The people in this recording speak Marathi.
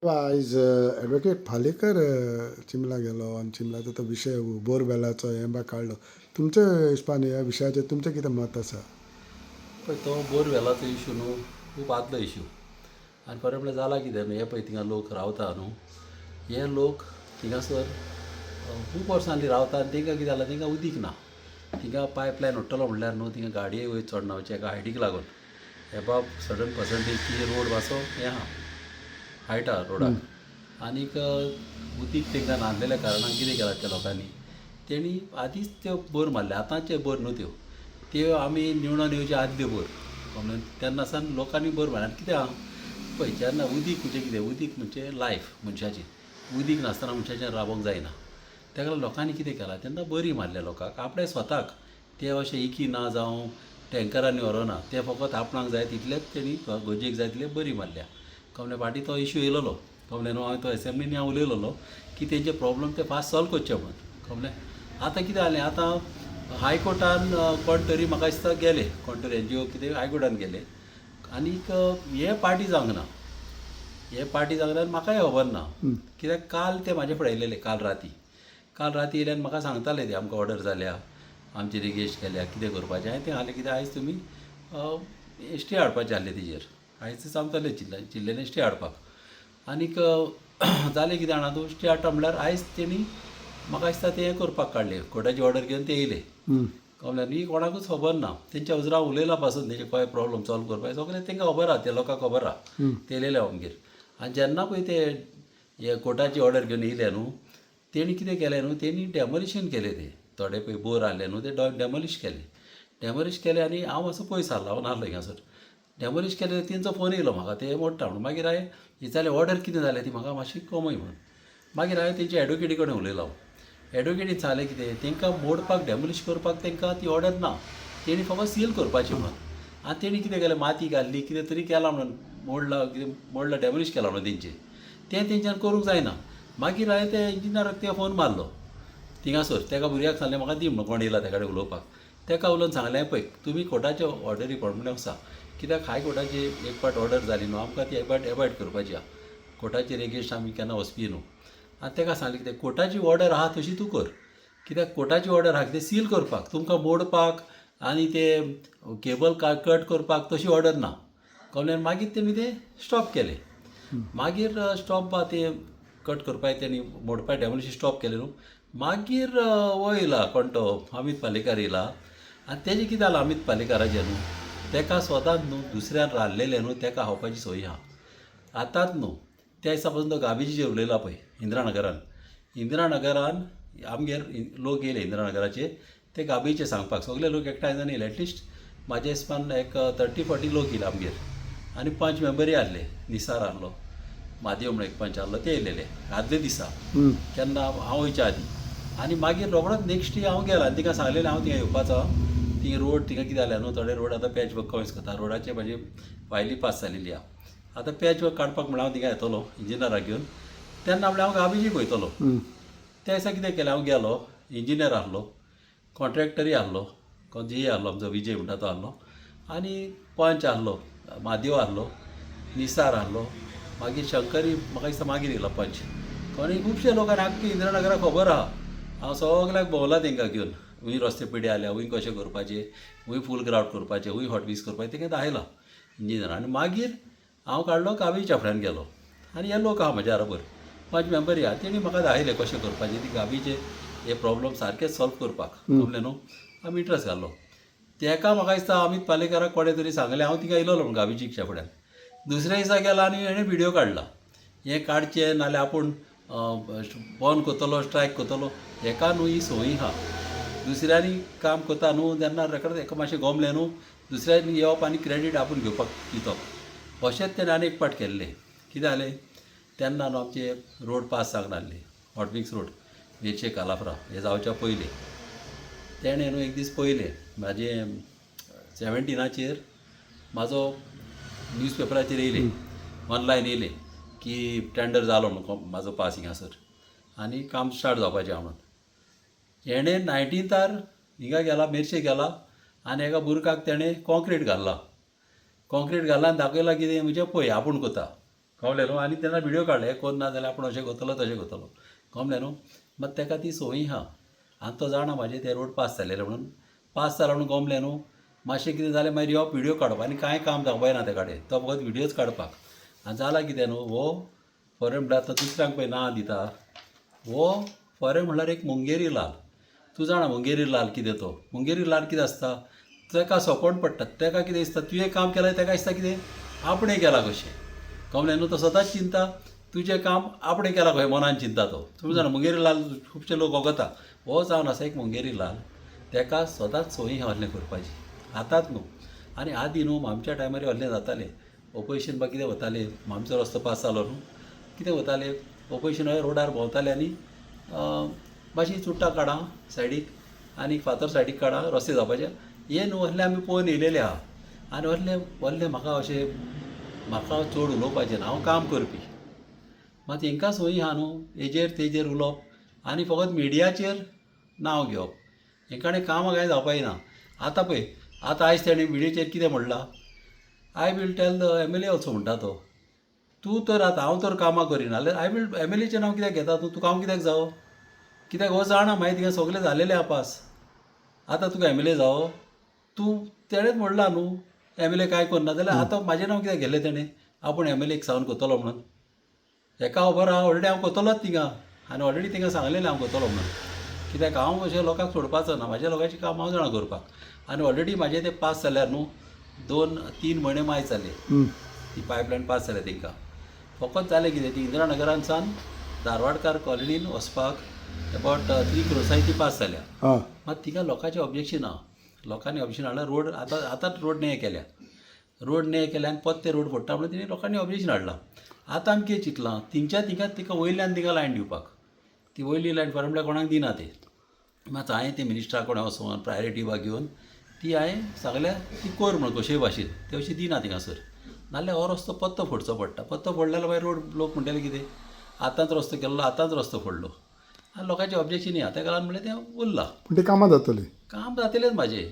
पळय आयज एडवोकेट फालेकर चिंबला गेलो आनी चिंबलाचो तो विशय बोरवेलाचो हें बा काडलो. तुमच्या हिसपान ह्या विशयाचेर तुमचें कितें मत आसा? पळय तो बोरवेलाचो इशू न्हू खूब आदलो इशू आनी खरें म्हणल्यार जाला कितें न्हू हे पळय थिंगा लोक रावता न्हू हे लोक थिंगासर खूब वर्सांनी रावता आनी तांकां कितें जालां तांकां उदीक ना. थिंगा पायप लायन उडटलो म्हणल्यार न्हू थिंगा गाडये वयर चडना वयचे एका हायटीक लागून हे बाब सडन पर्संटेज की रोड मातसो हें आहा हायट आहा रोडाक आनीक उदीक तांकां नासलेल्या कारणान कितें केलां त्या लोकांनी तेणी आदींच त्यो बोर मारल्या आतांचे बोर न्हू त्यो आमी निवणून येवच्या आदल्यो बोर म्हणून तेन्ना सावन लोकांनी बोर मारल्या कितें आहा पळय जेन्ना उदीक म्हणजे कितें उदीक म्हणजे लायफ मनशाची उदीक नासतना मनशाचें रावोंक जायना तेका लागून लोकांनी कितें केलां तेन्ना बरी मारल्या लोकांक आपणे स्वताक ते अशें इकी ना जावं टँकरांनी व्हरोना ते फकत आपणाक जाय तितलेंच तेणी गरजेक जाय तितलें बरी मारल्या. कमले फाटीं तो इशू येयलोलो कमले न्हू हांवें तो एसेंब्लीनी हांव उलयलोलो की तेंचे प्रॉब्लम ते फास्ट सॉल्व करचे म्हणून कमले. आतां कितें जालें आतां हायकोर्टान कोण तरी म्हाका दिसता गेले कोण तरी NGO कितें हायकोर्टान गेले आनीक हे पार्टी जावंक ना हे पार्टी जावंक ना आनी म्हाकाय खबर ना कित्याक काल ते म्हाजे फुडें येयलेले काल राती येयले आनी म्हाका सांगताले ते आमकां ऑर्डर जाल्या आमची रिगेस्ट केल्या कितें करपाचें हांवें तें सांगलें कितें आयज तुमी स्टे हाडपाचें आहलें तेजेर आयज सांगताले चिल्लेन स्टे हाडपाक आनीक जालें कितें जाणा तूं स्टे हाडटा म्हणल्यार आयज तेणी म्हाका दिसता तें हें करपाक काडलें कोर्टाची ऑर्डर घेवन ते येयले कळ्ळें न्ही कोणाकूच खबर ना तेंच्या उजरां उलयला पासून तेंचे खंय प्रॉब्लम सॉल्व करपाक सगळें तेंकां खबर आहा त्या लोकांक खबर आहा ते येयलेले आमगेर आनी जेन्ना पळय ते हे कोर्टाची ऑर्डर घेवन येयले न्हू तेणी कितें केलें न्हू तेणी डॅमोलिशन केलें ते थोडे पळय बोर आहले न्हू ते डॅमोलिश केले आनी हांव मातसो पयस आहलो हांव नाहलो हिंगासर डॅमोलिश केले तेंचो फोन येयलो म्हाका ते मोडटा म्हणून मागीर हांवें विचारलें ऑर्डर कितें जालें ती म्हाका मातशी कमय म्हणून मागीर हांवें तेंच्या एडवोकेटी कडेन उलयलो एडवोकेटीन सांगलें कितें तेंकां मोडपाक डॅमोलिश करपाक तेंकां ती ऑर्डर ना तेणी फकत सील करपाची म्हणून आनी तेणी कितें केलें माती घाल्ली कितें तरी केलां म्हणून मोडला डॅमोलिश केलां म्हणून तें तेंच्यान करूंक जायना. मागीर हांवें त्या इंजिनियराक ते फोन मारलो थिंगासर तेका भुरग्याक सांगलें म्हाका दी म्हणून कोण येयला तेका कडेन उलोवपाक तेका उलोवन सांगलें पळय तुमी कोर्टाचे ऑर्डरी प्रमाणे वचा कित्याक हाय कोर्टाची एक पाट ऑर्डर जाली न्हू आमकां ती एक पाट एवॉयड करपाची आहा कोर्टाचेर एगेन्स्ट आमी केन्ना वचपी न्हू आनी तेका सांगलें कितें कोर्टाची ऑर्डर आहा तशी तूं कर कित्याक कोर्टाची ऑर्डर आहा कितें सील करपाक तुमकां मोडपाक आनी ते केबल कट करपाक तशी ऑर्डर ना कळ्ळें. मागीर तेणी तें स्टॉप केलें मागीर स्टॉप ते कट करपाक तेणी मोडपाक डॅमोलिशन स्टॉप केलें न्हू मागीर हो येयला कोण तो अमित पालेकार येयला आनी तेजें कितें जालां अमित पालेकाराचें न्हू तेका स्वताच न्हू दुसऱ्यान राल्लेलें न्हू तेका खावपाची संवय आहा आतांच न्हू त्या दिसा पासून तो गाबेजीचेर उलयला पळय इंदिरानगरान आमगेर लोक येयले इंदिरानगराचे ते गाबेजीचेर सांगपाक सगळे लोक एकठांय जावन येयले एटलिस्ट म्हाज्या हिसपान एक 30-40 लोक येयले आमगेर आनी 5 मेंबरी आहले निसार आहलो म्हादेव म्हणून एक पंच आहलो ते येयलेले आदले दिसा केन्ना हांव वयच्या आदीं आनी मागीर रोखडोच नेक्स्ट डे हांव गेलो आनी तिका सांगलेलें हांव थिंगा येवपाचो थिंगा रोड थिंगा कितें जालें न्हू थोडे रोड आतां पॅच वर्क कमीच करता रोडाचेर म्हाजी फायली पास जालेली आहा आतां पॅच वर्क काडपाक म्हण हांव थिंगा येतलो इंजिनियराक घेवन तेन्ना म्हणल्यार हांव गाबेजीक वयतलो त्या दिसा कितें केलें हांव गेलो इंजिनियर आहलो कॉन्ट्रॅक्टरूय आहलो जी आहलो आमचो विजय म्हणटा तो आहलो आनी पंच आहलो म्हादेव आहलो निसार आहलो मागीर शंकरी म्हाका दिसता मागीर येयलो पंच कोणी खुबशे लोकांनी आख्खी इंदिरानगराक खबर आहा हांव सगळ्याक भोंवला तेंकां घेवन हूंय रस्ते पिड्डे आहल्या हूंय कशें करपाचें हूंय फूल ग्राउट करपाचें हूंय हॉटवीस करपाचें तेंकां दाखयलां इंजिनियर आनी मागीर हांव काडलो गाबेजीच्या फुड्यान गेलो आनी हे लोक आहा म्हज्या बरोबर 5 मेंबरी आहा तेणी म्हाका दाखयलें कशें करपाचें ती गाबेचे हे प्रॉब्लम सारकें सॉल्व करपाक कळ्ळें न्हू आमी इंट्रस्ट घालो तेका म्हाका दिसता अमित पालेकाराक कोणें तरी सांगलें हांव थिंगा येयलोलो म्हणून गाबेजीच्या फुड्यान दुसऱ्या दिसा गेलो आनी हेणें व्हिडियो काडला हें काडचें नाल्यार आपूण बंद करतलो स्ट्रायक करतलो हेका न्हू ही संवय आहा दुसऱ्यांनी काम करता न्हू तेन्ना रोखडेंच हेका मातशें गमलें न्हू दुसऱ्यांनी येवप आनी क्रेडीट आपूण घेवपाक दिवप अशेंच तेणें आनी एक पाट केल्लें कितें जालें तेन्ना न्हू आमचे रोड पास जावंक नासले हॉटविक्स रोड मेर्शे कालाफ्रा हे जावच्या पयलीं तेणें न्हू एक दीस पयलें म्हाजें 17 म्हाजो न्यूज पेपराचेर येयलें ऑनलायन येयलें की टेंडर जालो म्हणून म्हाजो पास हिंगासर आनी काम स्टार्ट जावपाचें आहा म्हणून हेणें 19 हिंगा गेला मेर्शे गेला आनी एका बुरकाक तेणें कॉन्क्रीट घाल्ला आनी दाखयलां कितें म्हणजे पळय आपूण कोता कळ्ळें न्हू आनी तेन्ना व्हिडियो काडले कोण ना जाल्यार आपूण अशें करतलो तशें करतलो कळ्ळें न्हू मात ताका ती संवय आहा आनी तो जाणा म्हाजे ते रोड पास जालेले म्हणून पास जाला म्हणून गमलें न्हू मातशें कितें जालें मागीर यो व्हिडियो काडप आनी कांय काम दाखयना ते कडेन तो फकत व्हिडियोच काडपाक आनी जाला कितें न्हू हो फॉरेन म्हणल्यार आतां दुसऱ्यांक पळय नांव दिता हो फॉरेन म्हणल्यार एक मुंगेरी लाल तूं जाणा मुंगेरी लाल कितें तो मुंगेरी लाल कितें आसता ताका सोकोण पडटा ताका कितें दिसता तुवें काम केलें ताका दिसता कितें आपणें केलां कशें कळ्ळें न्हू तो सदांच चिंता तुजें काम आपणें केलां खंय मनान चिंता तो तुमी जाणा मुंगेरी लाल खुबशे लोक वगता हो जावन आसा एक मुंगेरी लाल ताका सदांच संवय आहलें करपाची आतांच न्हू आनी आदीं न्हू आमच्या टायमार व्हडलें जातालें ऑपोजिशन बा कितें वतालें आमचो रस्तो पास जालो न्हू कितें वतालें ऑपोजिशन रोडार भोंवताले आनी मातशी चुट्टां काडा सायडीक आनी फातर सायडीक काडा रस्ते जावपाचे हे न्हू व्हडलें आमी पळोवन येयलेले आहा आनी व्हडलें म्हाका अशें म्हाका चड उलोवपाचें ना हांव काम करपी मात हांकां संवय आहा न्हू हेजेर तेजेर उलोवप आनी फकत मिडियाचेर नांव घेवप हेंकाणें कामां कांय जावपाची ना आतां पळय आतां आयज तेणें मिडियाचेर कितें म्हणलां I will tell the MLA also म्हणटा तो तूं तर आतां हांव तर कामां करिना जाल्यार आय वील MLAचें नांव कित्याक घेता तूं तुका हांव कित्याक जावो कित्याक हो जाणा मागीर थिंगा सगळें जालेलें आहा पास आतां तुका MLA जावो तूं तेणेंच म्हणलां न्हू MLA कांय करना जाल्यार आतां म्हाजें नांव कित्याक घेतलें तेणें आपूण MLA सावन करतलो म्हणून हेका खबर आहा ऑलरेडी हांव करतलोच थिंगा आनी ऑलरेडी तिंगा सांगलेलें हांव करतलो म्हणून कित्याक हांव अशें लोकांक सोडपाचो ना म्हाज्या लोकांचें काम हांव जाणा करपाक आनी ऑलरेडी म्हाजें तें पास जाल्यार न्हू 2-3 म्हयने मायज जाले ती पायपलायन पास जाल्या तांकां फकत जालें कितें ती इंदिरानगरान सावन धारवाडकार कॉलनीन वचपाक अबावट 3 क्रोसांनी ती पास जाल्या मात तिका लोकांचें ऑब्जेक्शन आहा लोकांनी ऑब्जेक्शन हाडल्यार रोड आतांच रोड ने केल्या आनी परत ते रोड फोडटा म्हणून तिणें लोकांनी ऑब्जेक्शन हाडलां आतां आमी कितें चिंतलां थिंगाच तिका वयल्यान तिका लायन दिवपाक ती वयली लायन फॉरमल्या कोणाक दिना ते मात हांवें ते मिनिस्टरा कोणा वचोन प्रायोरिटी बा घेवन ती हांवें सांगल्या ती कर म्हणून कशेय भाशेन ते अशी दिना थिंगासर नाल्यार हो रस्तो पत्तो फोडचो पडटा पत्तो फोडल्यार मागीर रोड लोक म्हणटाले कितें आतांच रस्तो केल्लो आतांच रस्तो फोडलो आनी लोकांचें ऑब्जेक्शन आहा तेका लागून म्हणलें तें उरलां पूण ती कामां जातली काम जातलेंच म्हाजें